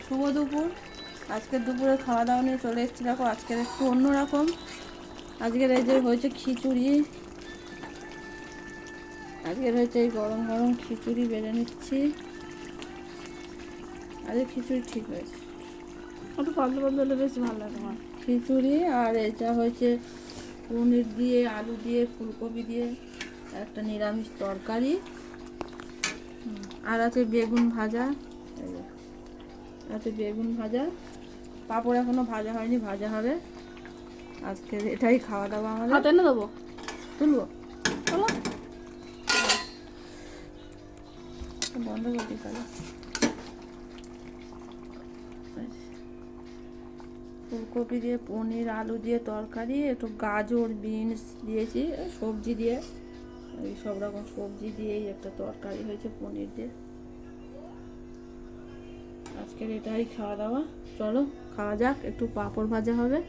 শুভ দুপুর। আজকের দুপুরে খাওয়া দাওয়া নিয়ে চলে এসেছি। দেখো আজকের একটু অন্যরকম। আজকের এই যে হয়েছে খিচুড়ি। আজকের হয়েছে এই গরম গরম খিচুড়ি বেড়ে নিচ্ছি। আজকে খিচুড়ি ঠিক হয়েছে, একটু পাতলা পাতলা হলে বেশ ভালো লাগে আমার। খিচুড়ি। আর এটা হয়েছে পনির দিয়ে, আলু দিয়ে, ফুলকপি দিয়ে একটা নিরামিষ তরকারি। আর আছে বেগুন ভাজা। এই যে আছে বেগুন ভাজা, পাঁপড় এখনো ভাজা হয়নি, ভাজা হবে। আজকে এটাই খাওয়া দাওয়া আমাদের। হাতে এনে দেবো, তুলবো চলো। বন্ধ করতে তাহলে। ফুলকপি দিয়ে, পনির, আলু দিয়ে তরকারি, একটু গাজর, বিনস দিয়েছি, সবজি দিয়ে, এই সব রকম সবজি দিয়েই একটা তরকারি হয়েছে পনির দিয়ে। আজকের এটাই খাওয়া দাওয়া। চলো খাওয়া যাক। একটু পাঁপড় ভাজা হবে।